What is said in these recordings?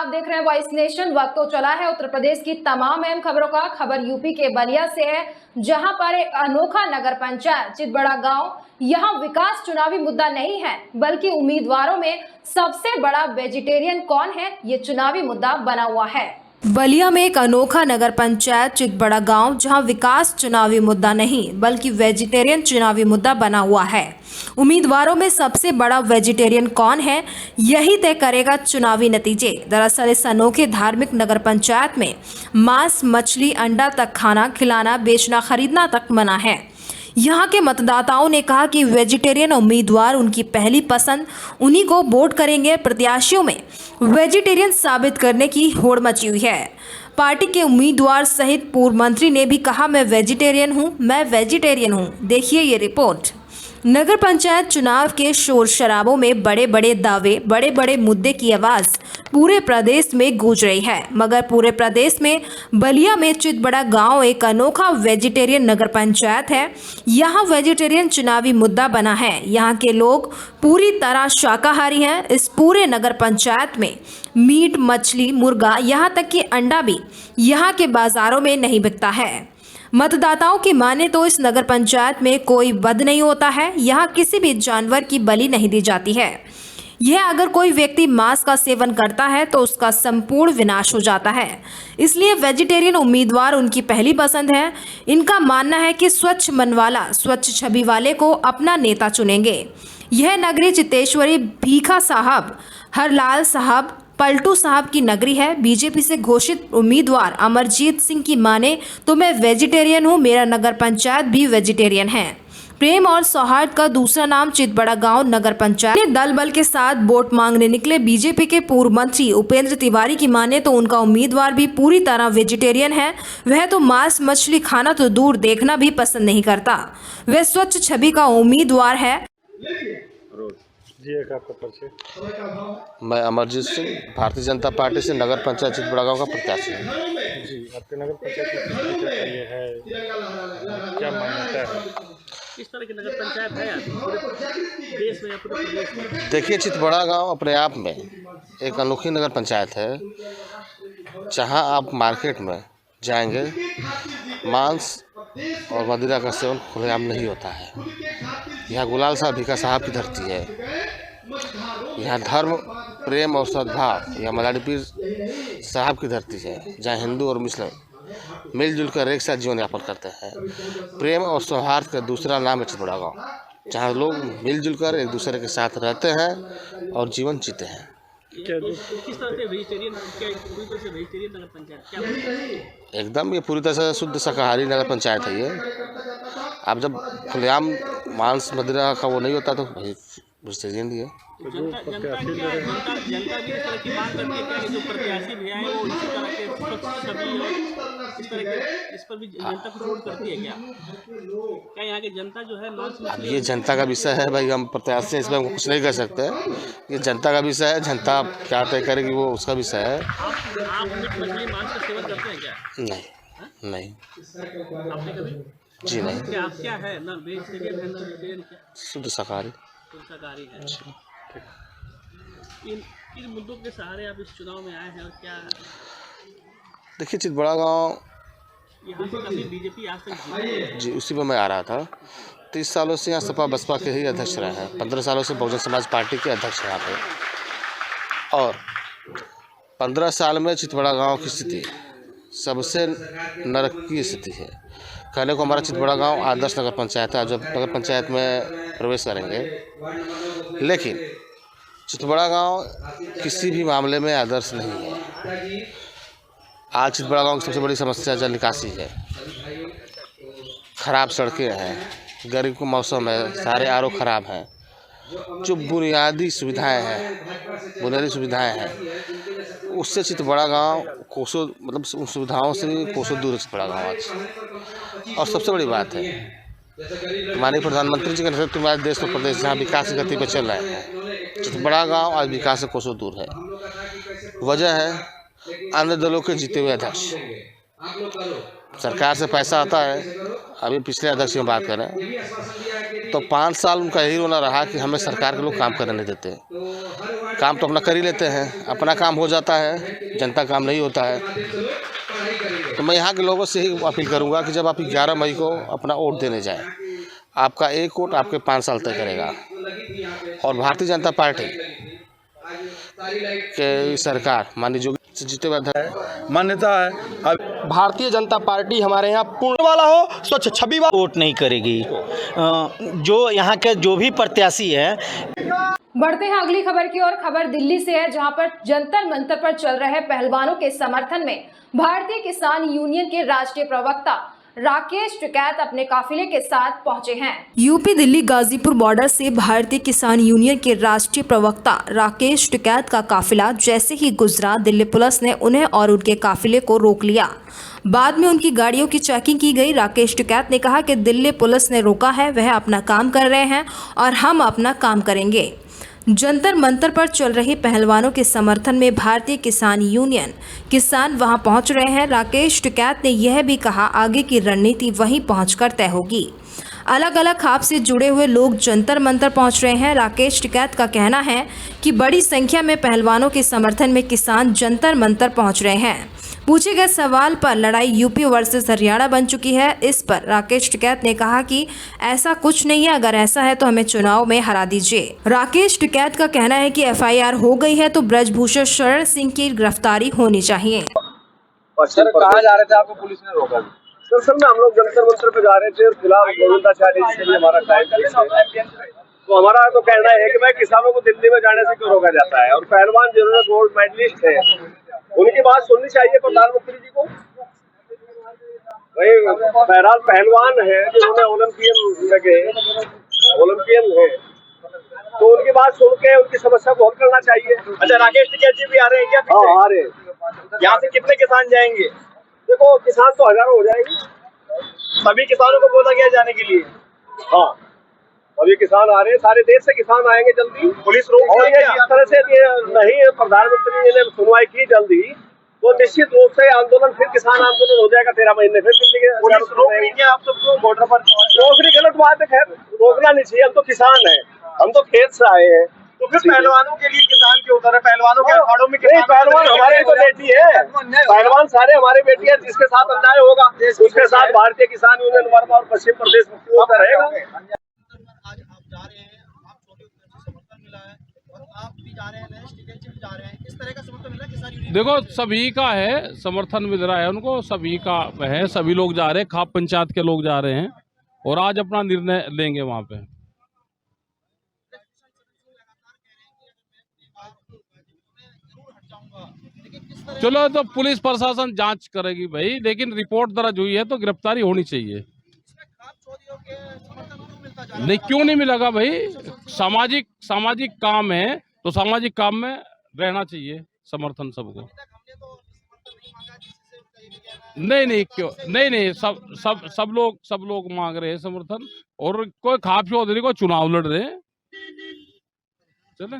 आप देख रहे हैं वॉइस नेशन। वक्त तो चला है उत्तर प्रदेश की तमाम अहम खबरों का। खबर यूपी के बलिया से है, जहां पर एक अनोखा नगर पंचायत चितबड़ा गांव, यहां विकास चुनावी मुद्दा नहीं है, बल्कि उम्मीदवारों में सबसे बड़ा वेजिटेरियन कौन है, ये चुनावी मुद्दा बना हुआ है। बलिया में एक अनोखा नगर पंचायत चितबड़ा गांव, जहां विकास चुनावी मुद्दा नहीं बल्कि वेजिटेरियन चुनावी मुद्दा बना हुआ है। उम्मीदवारों में सबसे बड़ा वेजिटेरियन कौन है, यही तय करेगा चुनावी नतीजे। दरअसल इस अनोखे धार्मिक नगर पंचायत में मांस, मछली, अंडा तक खाना खिलाना, बेचना, खरीदना तक मना है। यहाँ के मतदाताओं ने कहा कि वेजिटेरियन उम्मीदवार उनकी पहली पसंद, उन्हीं को वोट करेंगे। प्रत्याशियों में वेजिटेरियन साबित करने की होड़ मची हुई है। पार्टी के उम्मीदवार सहित पूर्व मंत्री ने भी कहा, मैं वेजिटेरियन हूँ। देखिए ये रिपोर्ट। नगर पंचायत चुनाव के शोर शराबों में बड़े बड़े दावे, बड़े बड़े मुद्दे की आवाज पूरे प्रदेश में गूंज रही है, मगर पूरे प्रदेश में बलिया में चितबड़ा गांव एक अनोखा वेजिटेरियन नगर पंचायत है। यहां वेजिटेरियन चुनावी मुद्दा बना है। यहां के लोग पूरी तरह शाकाहारी हैं। इस पूरे नगर पंचायत में मीट, मछली, मुर्गा, यहां तक कि अंडा भी यहां के बाजारों में नहीं बिकता है। मतदाताओं की माने तो इस नगर पंचायत में कोई वध नहीं होता है। यहाँ किसी भी जानवर की बलि नहीं दी जाती है। यह अगर कोई व्यक्ति मांस का सेवन करता है तो उसका संपूर्ण विनाश हो जाता है। इसलिए वेजिटेरियन उम्मीदवार उनकी पहली पसंद है। इनका मानना है कि स्वच्छ मन वाला, स्वच्छ छवि वाले को अपना नेता चुनेंगे। यह नगरी चितेश्वरी भीखा साहब, हरलाल साहब, पलटू साहब की नगरी है। बीजेपी से घोषित उम्मीदवार अमरजीत सिंह की माने तो मैं वेजिटेरियन हूं, मेरा नगर पंचायत भी वेजिटेरियन है। प्रेम और सौहार्द का दूसरा नाम चितबड़ा गांव नगर पंचायत दल बल के साथ वोट मांगने निकले बीजेपी के पूर्व मंत्री उपेंद्र तिवारी की माने तो उनका उम्मीदवार भी पूरी तरह वेजिटेरियन है। वह तो मांस मछली खाना तो दूर, देखना भी पसंद नहीं करता। वह स्वच्छ छवि का उम्मीदवार है। जी, एक आपका परिचय। मैं अमरजीत सिंह, भारतीय जनता पार्टी से नगर पंचायत चितबड़ा गांव का प्रत्याशी हूँ। जी, आपके नगर पंचायत में किस तरह का ये है, क्या मान्यता है? किस तरह की नगर पंचायत है पूरे देश में या पूरे प्रदेश में? देखिए, चितबड़ा गांव अपने आप में एक अनोखी नगर पंचायत है। जहां आप मार्केट में जाएंगे, मांस और मदिरा का सेवन खुलेआम नहीं होता है। यहाँ गुलाल साहब भीखा साहब की धरती है। यहाँ धर्म, प्रेम और सद्भाव, यह मलाड़ी पीर साहब की धरती है, जहाँ हिंदू और मुस्लिम मिलजुल कर एक साथ जीवन यापन करते हैं। प्रेम और सौहार्द का दूसरा नाम है चितबड़ा गाँव, जहाँ लोग मिलजुल कर एक दूसरे के साथ रहते हैं और जीवन जीते हैं। किस तरह से वेजिटेरियन, क्या पूरी तरह से वेजिटेरियन नगर पंचायत क्या? एकदम ये पूरी तरह से शुद्ध शाकाहारी नगर पंचायत है। ये आप जब खुलेआम मांस मदिरा का वो नहीं होता तो वेजिटेरियन ही है। जनता भी इस तरह की मांग करती है क्या, जो प्रत्याशी भी आए वो इसी तरह के स्वच्छ छवि और इस तरह के, इस पर भी जनता कुछ वोट करती है क्या यहाँ की जनता जो है मांस? अब ये जनता का विषय है भाई, हम प्रत्याशी इसमें हम कुछ नहीं कर सकते। ये जनता का विषय है, जनता क्या तय करेगी वो उसका विषय है। आप मीट मछली मांस का सेवन करते हैं क्या? नहीं। आपने कभी? जी नहीं। क्या है ना, वेजिटेरियन है ना वेजिटेरियन, क्या शुद्ध शाकाहारी शाकाहारी है? इन मुद्दों के सहारे आप इस चुनाव में आए हैं और क्या? देखिए, चितबड़ा गाँव यहाँ से कभी बीजेपी आज तक जीती है? जी, उसी में मैं आ रहा था। 30 सालों से यहाँ सपा बसपा के ही अध्यक्ष रहे हैं। 15 सालों से बहुजन समाज पार्टी के अध्यक्ष यहाँ पे, और 15 साल में चितबड़ा गांव की स्थिति सबसे नरक की स्थिति है। कहने को हमारा चितबड़ा गांव आदर्श नगर पंचायत है जब नगर पंचायत में प्रवेश करेंगे, लेकिन चितबड़ा गांव किसी भी मामले में आदर्श नहीं है। आज चितबड़ा गांव की सबसे बड़ी समस्या जल निकासी है। खराब सड़कें हैं, गर्मी का मौसम है, सारे आरओ खराब हैं। जो बुनियादी सुविधाएं हैं उससे चितबड़ा गांव कोसों, मतलब उन सुविधाओं से कोसों दूर है चितबड़ा गांव आज। और सबसे बड़ी बात है, माननीय प्रधानमंत्री जी के नेतृत्व में आज देश और प्रदेश जहाँ विकास की गति पर चल रहे हैं, चितबड़ा गांव आज विकास से कोसों दूर है। वजह है अन्य दलों के जीते हुए अध्यक्ष। सरकार से पैसा आता है। अभी पिछले अध्यक्ष की बात करें तो 5 साल उनका यही रोना रहा कि हमें सरकार के लोग काम करने नहीं देते। काम तो अपना कर ही लेते हैं, अपना काम हो जाता है, जनता काम नहीं होता है। तो मैं यहाँ के लोगों से ही अपील करूँगा कि जब आप 11 मई को अपना वोट देने जाएं, आपका एक वोट आपके 5 साल तय करेगा। और भारतीय जनता पार्टी के सरकार माननीय योगी जीतेवाद है, मान्यता है। अब भारतीय जनता पार्टी हमारे यहाँ पूर्ण वाला हो, स्वच्छ छवि वाला वोट नहीं करेगी। जो यहाँ के जो भी प्रत्याशी है। बढ़ते हैं अगली खबर की ओर। खबर दिल्ली से है, जहां पर जंतर मंतर पर चल रहे पहलवानों के समर्थन में भारतीय किसान यूनियन के राष्ट्रीय प्रवक्ता राकेश टिकैत अपने काफिले के साथ पहुंचे हैं। यूपी दिल्ली गाजीपुर बॉर्डर से भारतीय किसान यूनियन के राष्ट्रीय प्रवक्ता राकेश टिकैत का काफिला जैसे ही गुजरा, दिल्ली पुलिस ने उन्हें और उनके काफिले को रोक लिया। बाद में उनकी गाड़ियों की चेकिंग की गई। राकेश टिकैत ने कहा कि दिल्ली पुलिस ने रोका है, वह अपना काम कर रहे हैं और हम अपना काम करेंगे। जंतर मंतर पर चल रही पहलवानों के समर्थन में भारतीय किसान यूनियन किसान वहां पहुंच रहे हैं। राकेश टिकैत ने यह भी कहा, आगे की रणनीति वहीं पहुंचकर तय होगी। अलग अलग खाप से जुड़े हुए लोग जंतर मंतर पहुंच रहे हैं। राकेश टिकैत का कहना है कि बड़ी संख्या में पहलवानों के समर्थन में किसान जंतर मंतर पहुंच रहे हैं। पूछे गए सवाल पर लड़ाई यूपी वर्सेस हरियाणा बन चुकी है। इस पर राकेश टिकैत ने कहा कि ऐसा कुछ नहीं है, अगर ऐसा है तो हमें चुनाव में हरा दीजिए। राकेश टिकैत का कहना है कि FIR हो गई है तो ब्रजभूषण शरण सिंह की गिरफ्तारी होनी चाहिए। सर कहाँ जा रहे थे, आपको पुलिस ने रोका? दरअसल में हम लोग जंतर मंतर पे जा रहे थे, फिलहाल गोविंदाचार्य जी से हमारा टाइम फिक्स है। तो हमारा तो कहना है कि भाई किसानों को दिल्ली में जाने से क्यों रोका जाता है, और पहलवान जिन्होंने गोल्ड मेडलिस्ट है उनकी बात सुननी चाहिए प्रधानमंत्री जी को। भाई बहरहाल पहलवान है जिन्होंने ओलंपियन है, तो उनकी बात सुन के उनकी समस्या को हल करना चाहिए। अच्छा, राकेश टिकैत जी भी आ रहे हैं क्या? हाँ आ रहे हैं। यहाँ से कितने किसान जाएंगे? देखो किसान तो हजारों हो जाएंगे, सभी किसानों को बोला गया जाने के लिए। हाँ अभी किसान आ रहे हैं, सारे देश से किसान आएंगे जल्दी। पुलिस रोक और रही है जिस तरह से ये नहीं प्रधानमंत्री जी ने सुनवाई की जल्दी, तो निश्चित रूप से आंदोलन फिर किसान आंदोलन हो जाएगा 13 महीने फिर दिल्ली के। पुलिस रोक रही है आप सबको बॉर्डर पर? रोकनी गलत बात है, खैर रोकना नहीं चाहिए। हम तो किसान हैं, हम तो खेत से आए हैं। तो फिर पहलवानों के लिए किसान क्यों उधर है? पहलवानों के अखाड़ों में नहीं, पहलवान हमारे तो बेटी है, पहलवान सारे हमारे बेटी है। जिसके साथ अन्याय होगा उसके साथ भारतीय किसान यूनियन वर्ग और पश्चिम प्रदेश मुक्ति मोर्चा रहेगा। आज आप जा रहे हैं, आप छोटे समर्थन मिला है और आप भी जा रहे हैं, नरेश टिकैत जी भी जा रहे हैं, किस तरह का समर्थन मिला किसान यूनियन? देखो सभी का है, समर्थन मिल रहा है उनको, सभी का है, सभी लोग जा रहे हैं, खाप पंचायत के लोग जा रहे हैं और आज अपना निर्णय लेंगे वहाँ पे। चलो तो पुलिस प्रशासन जांच करेगी भाई, लेकिन रिपोर्ट दर्ज हुई है तो गिरफ्तारी होनी चाहिए। नहीं क्यों नहीं मिलेगा भाई, सामाजिक काम है तो सामाजिक काम में रहना चाहिए समर्थन सबको। नहीं क्यों नहीं सब लोग मांग रहे हैं समर्थन, और कोई खाप चौधरी को चुनाव लड़ रहे हैं। चले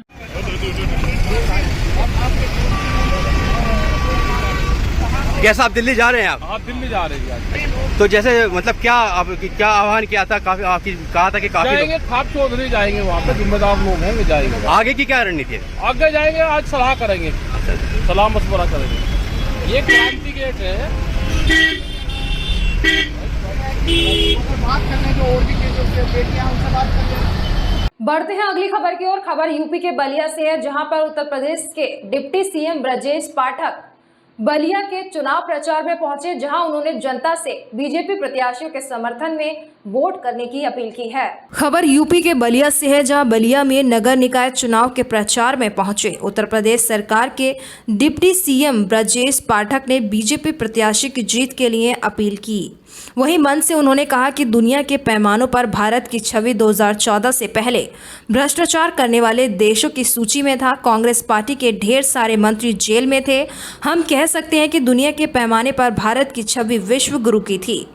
कैसा आप दिल्ली जा रहे हैं? आप दिल्ली जा रहे हैं। तो जैसे मतलब क्या आह्वान किया था? काफी आपकी कहा था कि काफी जाएंगे, खाप चौधरी जाएंगे, वहाँ पे जिम्मेदार लोग होंगे, जाएंगे। आगे की क्या रणनीति है? आगे जाएंगे, आज सलाह करेंगे, सलाह मशवरा करेंगे। ये क्रांति गेट है। बढ़ते हैं अगली खबर की ओर। खबर यूपी के बलिया से है, जहां पर उत्तर प्रदेश के डिप्टी सीएम ब्रजेश पाठक बलिया के चुनाव प्रचार में पहुंचे, जहां उन्होंने जनता से बीजेपी प्रत्याशियों के समर्थन में वोट करने की अपील की है। खबर यूपी के बलिया से है, जहां बलिया में नगर निकाय चुनाव के प्रचार में पहुंचे उत्तर प्रदेश सरकार के डिप्टी सीएम ब्रजेश पाठक ने बीजेपी प्रत्याशी की जीत के लिए अपील की। वहीं मंच से उन्होंने कहा कि दुनिया के पैमानों पर भारत की छवि 2014 से पहले भ्रष्टाचार करने वाले देशों की सूची में था। कांग्रेस पार्टी के ढेर सारे मंत्री जेल में थे। हम कह सकते हैं कि दुनिया के पैमाने पर भारत की छवि विश्व गुरु की थी।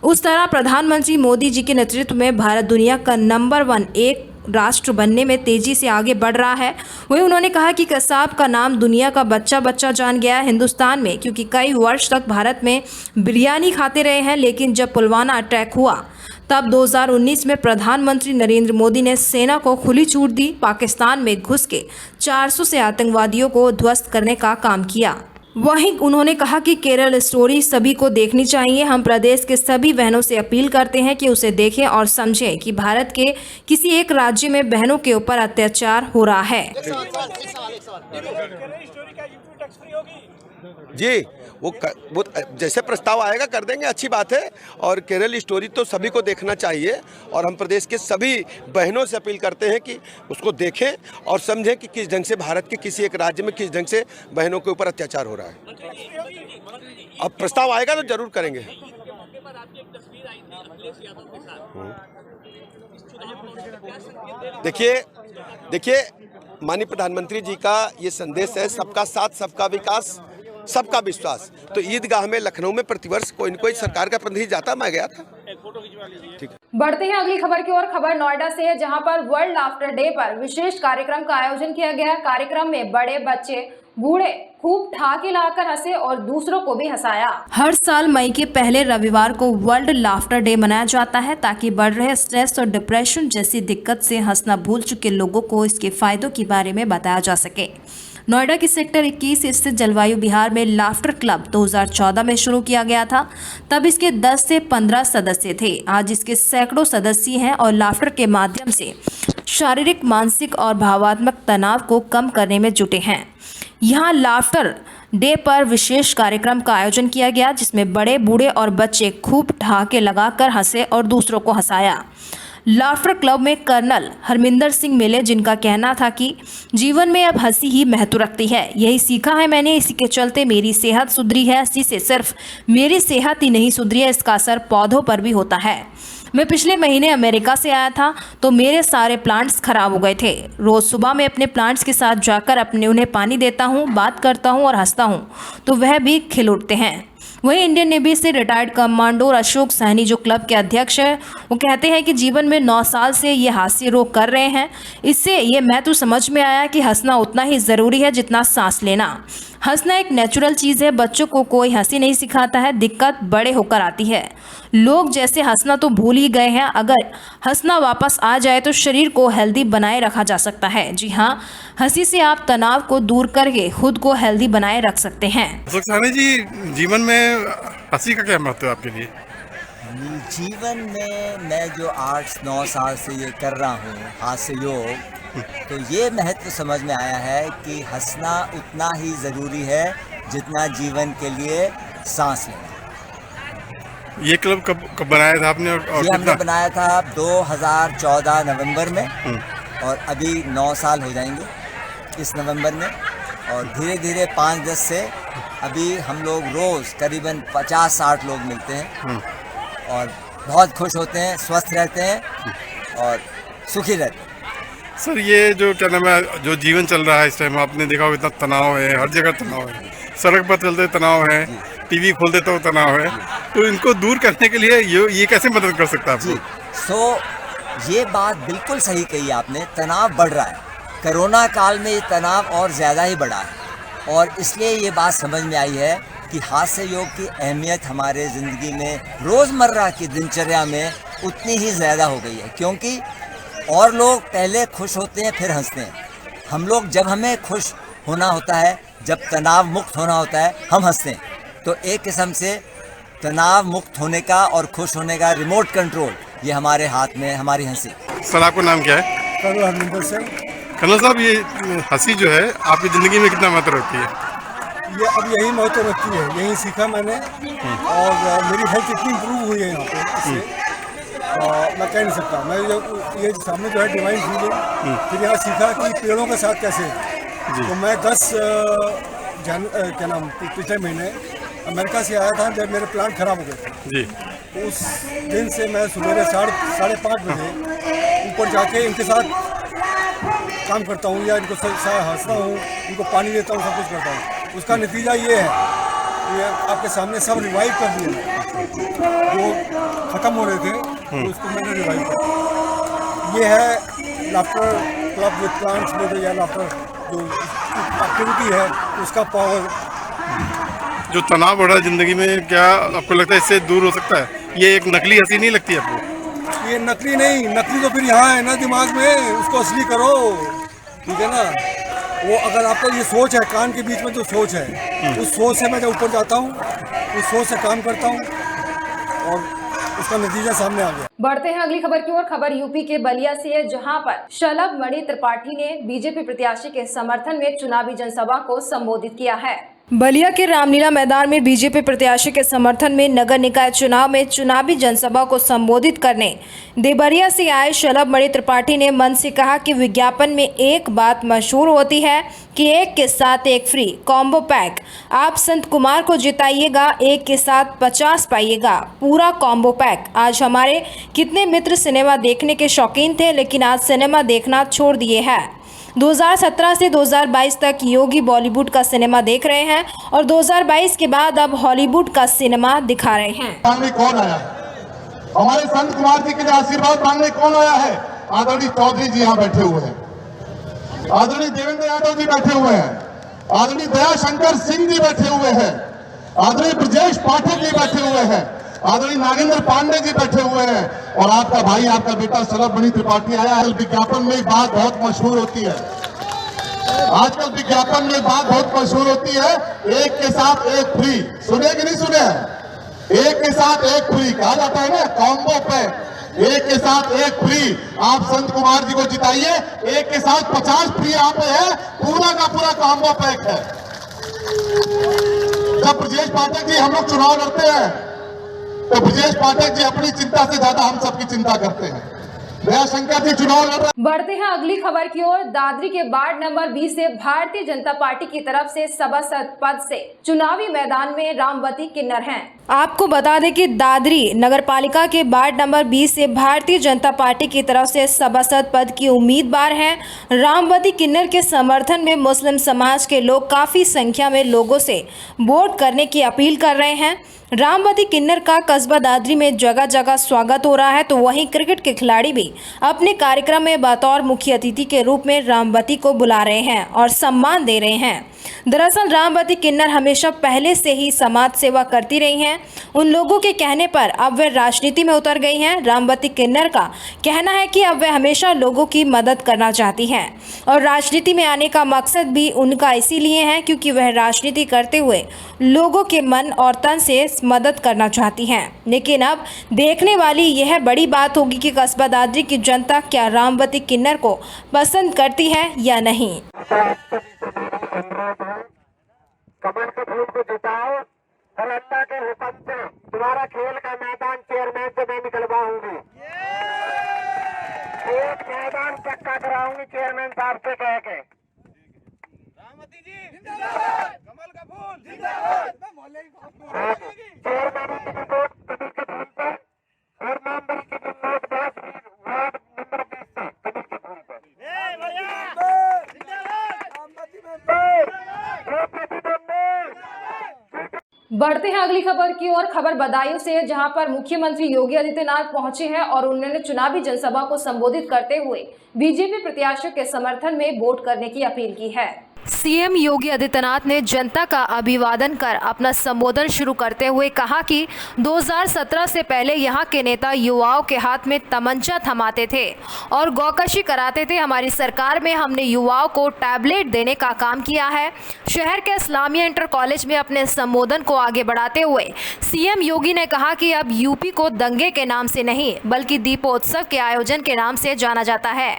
उस तरह प्रधानमंत्री मोदी जी के नेतृत्व में भारत दुनिया का नंबर 1 राष्ट्र बनने में तेजी से आगे बढ़ रहा है। वहीं उन्होंने कहा कि कसाब का नाम दुनिया का बच्चा जान गया है हिंदुस्तान में, क्योंकि कई वर्ष तक भारत में बिरयानी खाते रहे हैं, लेकिन जब पुलवामा अटैक हुआ तब 2019 में प्रधानमंत्री नरेंद्र मोदी ने सेना को खुली छूट दी, पाकिस्तान में घुस के 400 से आतंकवादियों को ध्वस्त करने का काम किया। वहीं उन्होंने कहा कि केरल स्टोरी सभी को देखनी चाहिए। हम प्रदेश के सभी बहनों से अपील करते हैं कि उसे देखें और समझें कि भारत के किसी एक राज्य में बहनों के ऊपर अत्याचार हो रहा है। जी वो जैसे प्रस्ताव आएगा कर देंगे, अच्छी बात है। और केरल स्टोरी तो सभी को देखना चाहिए और हम प्रदेश के सभी बहनों से अपील करते हैं कि उसको देखें और समझें कि किस ढंग से भारत के किसी एक राज्य में किस ढंग से बहनों के ऊपर अत्याचार हो रहा है। अब प्रस्ताव आएगा तो जरूर करेंगे। देखिए माननीय प्रधानमंत्री जी का ये संदेश है, सबका साथ सबका विकास सबका विश्वास। तो ईदगाह में लखनऊ में प्रतिवर्ष कोई न कोई सरकार का प्रतिनिधि जाता, मैं गया था। ठीक। बढ़ते हैं अगली खबर की ओर। खबर नोएडा से है, जहां पर वर्ल्ड लाफ्टर डे पर विशेष कार्यक्रम का आयोजन किया गया। कार्यक्रम में बड़े बच्चे बूढ़े खूब ठहाके लाकर हंसे और दूसरों को भी हंसाया। हर साल मई के पहले रविवार को वर्ल्ड लाफ्टर डे मनाया जाता है ताकि बढ़ रहे स्ट्रेस और डिप्रेशन जैसी दिक्कत से हंसना भूल चुके लोगों को इसके फायदों के बारे में बताया जा सके। नोएडा के सेक्टर 21 स्थित जलवायु विहार में लाफ्टर क्लब 2014 में शुरू किया गया था। तब इसके 10 से 15 सदस्य थे। आज इसके सैकड़ों सदस्य हैं और लाफ्टर के माध्यम से शारीरिक, मानसिक और भावात्मक तनाव को कम करने में जुटे हैं। यहाँ लाफ्टर डे पर विशेष कार्यक्रम का आयोजन किया गया, जिसमें बड़े, बूढ़े और बच्चे खूब ठहाके लगाकर हंसे और दूसरों को हंसाया। लाफ्टर क्लब में कर्नल हरमिंदर सिंह मिले, जिनका कहना था कि जीवन में अब हंसी ही महत्व रखती है। यही सीखा है मैंने, इसी के चलते मेरी सेहत सुधरी है। हंसी से सिर्फ मेरी सेहत ही नहीं सुधरी है, इसका असर पौधों पर भी होता है। मैं पिछले महीने अमेरिका से आया था तो मेरे सारे प्लांट्स खराब हो गए थे। रोज़ सुबह मैं अपने प्लांट्स के साथ जाकर उन्हें पानी देता हूँ, बात करता हूँ और हंसता हूँ तो वह भी खिल उठते हैं। वहीं इंडियन नेवी से रिटायर्ड कमांडो अशोक सहनी, जो क्लब के अध्यक्ष हैं, वो कहते हैं कि जीवन में 9 साल से ये हास्य रोग कर रहे हैं। इससे ये महत्व समझ में आया कि हंसना उतना ही ज़रूरी है जितना सांस लेना। हंसना एक नेचुरल चीज़ है, बच्चों को कोई हंसी नहीं सिखाता है, दिक्कत बड़े होकर आती है। लोग जैसे हंसना तो भूल ही गए हैं, अगर हंसना वापस आ जाए तो शरीर को हेल्दी बनाए रखा जा सकता है। जी हाँ, हंसी से आप तनाव को दूर करके खुद को हेल्दी बनाए रख सकते हैं। सहनी जी, जीवन में हंसी का क्या महत्व है आपके लिए? जीवन में मैं जो 8-9 साल से ये कर रहा हूँ हास्य योग, तो ये महत्व समझ में आया है कि हंसना उतना ही ज़रूरी है जितना जीवन के लिए सांस लेना। ये क्लब कब बनाया था आपने और ये हमने बनाया था 2014 नवंबर में और अभी 9 साल हो जाएंगे इस नवंबर में। और धीरे धीरे 5-10 से अभी हम लोग रोज़ करीबन 50-60 लोग मिलते हैं और बहुत खुश होते हैं, स्वस्थ रहते हैं और सुखी रहते हैं। सर, ये जो क्या नाम है, जो जीवन चल रहा है इस टाइम, आपने देखा हो इतना तनाव है, हर जगह तनाव है, सड़क पर चलते तनाव है, टीवी खोलते तो तनाव है, तो इनको दूर करने के लिए ये कैसे मदद कर सकता है आपको? तो ये बात बिल्कुल सही कही आपने, तनाव बढ़ रहा है। कोरोना काल में ये तनाव और ज़्यादा ही बढ़ा है और इसलिए ये बात समझ में आई है कि हास्य योग की अहमियत हमारे ज़िंदगी में रोज़मर्रा की दिनचर्या में उतनी ही ज़्यादा हो गई है। क्योंकि और लोग पहले खुश होते हैं फिर हंसते हैं, हम लोग जब हमें खुश होना होता है, जब तनाव मुक्त होना होता है, हम हंसते हैं। तो एक किस्म से तनाव मुक्त होने का और खुश होने का रिमोट कंट्रोल ये हमारे हाथ में है, हमारी हंसी। सर, आपका नाम क्या है? कर्नल हरमिंदर सिंह। कर्नल साहब, ये हंसी जो है आपकी ज़िंदगी में कितना महत्व रखती है? ये अब यही महत्व रखती है, यही सीखा मैंने और मेरी हेल्थ इतनी इम्प्रूव हुई है यहाँ पे, इससे मैं कह नहीं सकता। मैं ये सामने जो है डिवाइन फीलिंग, फिर यहाँ सीखा कि पेड़ों के साथ कैसे। तो मैं 10 पिछले महीने अमेरिका से आया था जब मेरे प्लांट खराब हो गए थे जी। तो उस दिन से मैं सुबह 5:30 बजे ऊपर जाके इनके साथ काम करता हूँ या इनको हंसता हूँ, इनको पानी देता हूँ, सब कुछ करता हूँ। उसका नतीजा ये है, ये आपके सामने सब रिवाइव कर दिए जो ख़त्म हो रहे थे, तो उसको मैंने रिवाइव किया। ये है लाफ्टर क्लब विद प्लांट्स में जो लाफ्टर जो एक्टिविटी है उसका पावर। जो तनाव बढ़ा ज़िंदगी में, क्या आपको लगता है इससे दूर हो सकता है? ये एक नकली हंसी नहीं लगती आपको? कि ये नकली नहीं, नकली तो फिर यहाँ है ना दिमाग में, उसको असली करो, ठीक है ना। वो अगर आपका ये सोच है, कान के बीच में जो सोच है, उस सोच से मैं जब ऊपर जाता हूँ, उस सोच से काम करता हूँ और उसका नतीजा सामने आ गया। बढ़ते हैं अगली खबर की ओर। खबर यूपी के बलिया से है, जहां पर शलभ मणि त्रिपाठी ने बीजेपी प्रत्याशी के समर्थन में चुनावी जनसभा को संबोधित किया है। बलिया के रामलीला मैदान में बीजेपी प्रत्याशी के समर्थन में नगर निकाय चुनाव में चुनावी जनसभा को संबोधित करने देवरिया से आए शलभ मणि त्रिपाठी ने मन से कहा कि विज्ञापन में एक बात मशहूर होती है कि एक के साथ एक फ्री कॉम्बो पैक। आप संत कुमार को जिताइएगा, एक के साथ 50 पाइएगा, पूरा कॉम्बो पैक। आज हमारे कितने मित्र सिनेमा देखने के शौकीन थे, लेकिन आज सिनेमा देखना छोड़ दिए हैं। 2017 से 2022 तक योगी बॉलीवुड का सिनेमा देख रहे हैं और 2022 के बाद अब हॉलीवुड का सिनेमा दिखा रहे हैं। मांगने कौन आया? हमारे संत कुमार जी के लिए आशीर्वाद मांगने कौन आया है? आदरणीय चौधरी जी यहाँ बैठे हुए हैं, आदरणीय देवेंद्र यादव जी बैठे हुए हैं, आदरणीय दयाशंकर सिंह जी बैठे हुए हैं, आदरणीय ब्रजेश पाठक जी बैठे हुए हैं, आदरणीय नागेंद्र पांडे जी बैठे हुए हैं और आपका भाई, आपका बेटा शलभ मणि त्रिपाठी आया है। विज्ञापन में बात बहुत मशहूर होती है, आजकल विज्ञापन में बात बहुत मशहूर होती है, एक के साथ एक फ्री। सुने कि नहीं सुने? एक के साथ एक फ्री कहा जाता है ना, कॉम्बो पैक। एक के साथ एक फ्री। आप संत कुमार जी को जिताइए, एक के साथ 50 फ्री यहाँ पे है, पूरा का पूरा कॉम्बो पैक है। जब ब्रजेश पाठक जी हम लोग चुनाव लड़ते हैं तो ब्रजेश पाठक जी अपनी चिंता से ज्यादा हम सबकी चिंता करते हैं। दयाशंकर जी चुनाव लड़ रहे। बढ़ते हैं अगली खबर की ओर। दादरी के वार्ड नंबर 20 से भारतीय जनता पार्टी की तरफ से सभासद पद से चुनावी मैदान में रामवती किन्नर हैं। आपको बता दें कि दादरी नगरपालिका के वार्ड नंबर 20 से भारतीय जनता पार्टी की तरफ से सभासद पद की उम्मीदवार हैं रामवती किन्नर के समर्थन में मुस्लिम समाज के लोग काफी संख्या में लोगों से वोट करने की अपील कर रहे हैं। रामवती किन्नर का कस्बा दादरी में जगह जगह स्वागत हो रहा है, तो वहीं क्रिकेट के खिलाड़ी भी अपने कार्यक्रम में बतौर मुख्य अतिथि के रूप में रामवती को बुला रहे हैं और सम्मान दे रहे हैं। दरअसल रामवती किन्नर हमेशा पहले से ही समाज सेवा करती रही हैं। उन लोगों के कहने पर अब वे राजनीति में उतर गई हैं। रामवती किन्नर का कहना है कि अब वे हमेशा लोगों की मदद करना चाहती हैं और राजनीति में आने का मकसद भी उनका इसीलिए है क्योंकि वह राजनीति करते हुए लोगों के मन और तन से मदद करना चाहती हैं। लेकिन अब देखने वाली यह बड़ी बात होगी कि कस्बा दादरी की जनता क्या रामवती किन्नर को पसंद करती है या नहीं। कमल के फूल को जिताओ और अल्लाह के हुक्म से तुम्हारा खेल का मैदान चेयरमैन से मैं निकलवाऊंगी। एक मैदान पक्का कराऊंगी चेयरमैन साहब से कह के। रामवती जी जिंदाबाद, कमल का फूल जिंदाबाद। चेयरमैन की रिपोर्ट कमल के फूल पर और मेंबर की रिपोर्ट वार्ड नंबर 20 से कमल के फूल पर। बढ़ते हैं अगली खबर की ओर। खबर बदायूं से है, जहां पर मुख्यमंत्री योगी आदित्यनाथ पहुंचे हैं और उन्होंने चुनावी जनसभा को संबोधित करते हुए बीजेपी प्रत्याशियों के समर्थन में वोट करने की अपील की है। सीएम योगी आदित्यनाथ ने जनता का अभिवादन कर अपना संबोधन शुरू करते हुए कहा कि 2017 से पहले यहां के नेता युवाओं के हाथ में तमंचा थमाते थे और गौकशी कराते थे। हमारी सरकार में हमने युवाओं को टैबलेट देने का काम किया है। शहर के इस्लामिया इंटर कॉलेज में अपने संबोधन को आगे बढ़ाते हुए सीएम योगी ने कहा कि अब यूपी को दंगे के नाम से नहीं बल्कि दीपोत्सव के आयोजन के नाम से जाना जाता है।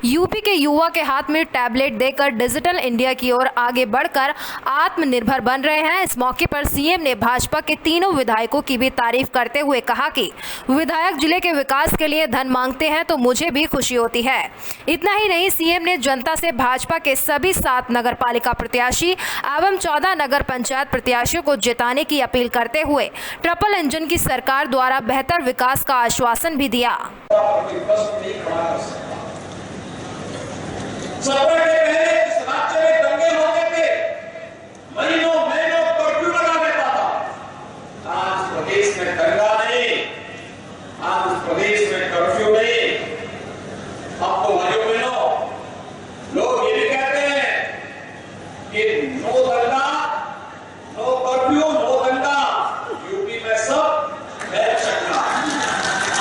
यूपी के युवा के हाथ में टैबलेट देकर डिजिटल इंडिया की ओर आगे बढ़कर आत्मनिर्भर बन रहे हैं। इस मौके पर सीएम ने भाजपा के तीनों विधायकों की भी तारीफ करते हुए कहा कि विधायक जिले के विकास के लिए धन मांगते हैं तो मुझे भी खुशी होती है। इतना ही नहीं, सीएम ने जनता से भाजपा के सभी 7 नगरपालिका प्रत्याशी एवं 14 नगर पंचायत प्रत्याशियों को जिताने की अपील करते हुए ट्रिपल इंजन की सरकार द्वारा बेहतर विकास का आश्वासन भी दिया। इस राज्य में दंगे होते थे, महीनों महीनों कर्फ्यू लगा देता था। आज प्रदेश में दंगा नहीं, आज प्रदेश में कर्फ्यू नहीं। अब तो भाइयों बहनों, लोग ये भी कहते हैं कि नो दंगा, नो कर्फ्यू, नो दंगा, यूपी में सब बैठ सकता।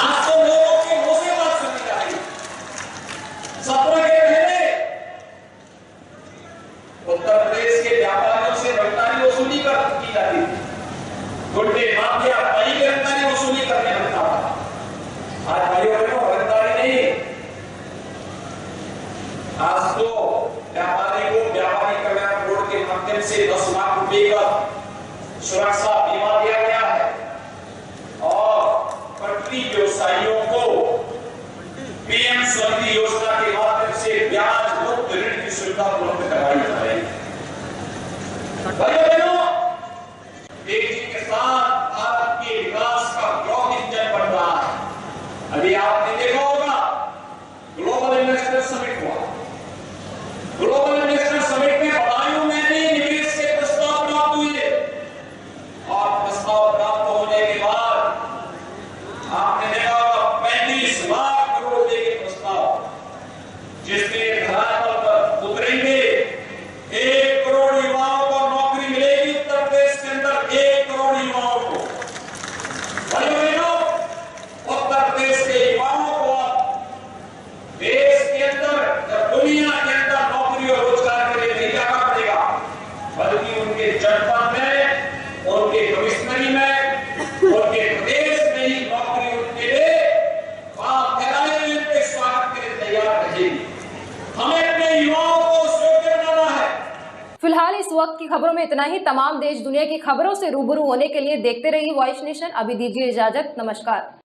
आज तो लोगों की से 10 लाख रुपए का सुरक्षा बीमा दिया गया है और पटरी व्यवसायियों को पीएम स्वनिधि योजना के माध्यम से ब्याज मुक्त ऋण की सुविधा उपलब्ध कराई जा रही है। भाइयों बहनों, तेजी के साथ भारत के विकास का ग्रोथ इंजन बन रहा है। अभी आपने देखा होगा ग्लोबल इन्वेस्टर समिट हुआ। ग्लोबल इन्वेस्टर समिट में बधाइयों में निवेश के प्रस्ताव प्राप्त हुए और प्रस्ताव प्राप्त होने के बाद आपने देखा होगा 35 लाख करोड़ रुपए के प्रस्ताव जिसके धरातल पर उतरेंगे। 1 करोड़ युवाओं को नौकरी मिलेगी उत्तर प्रदेश के अंदर, 1 करोड़ युवाओं को। उत्तर प्रदेश के युवाओं को देश के अंदर दुनिया के अंदर नौकरी और रोजगार के लिए नहीं जाना पड़ेगा, बल्कि उनके जनपद में, उनके कमिश्नरी में, उनके प्रदेश में ही नौकरी उनके लिए उनके स्वागत के लिए तैयार रहेगी। हमें अपने युवाओं को योग्य बनाना है। फिलहाल इस वक्त की खबरों में इतना ही। तमाम देश दुनिया की खबरों से रूबरू होने के लिए देखते रहिए वॉइस नेशन। अभी दीजिए इजाजत, नमस्कार।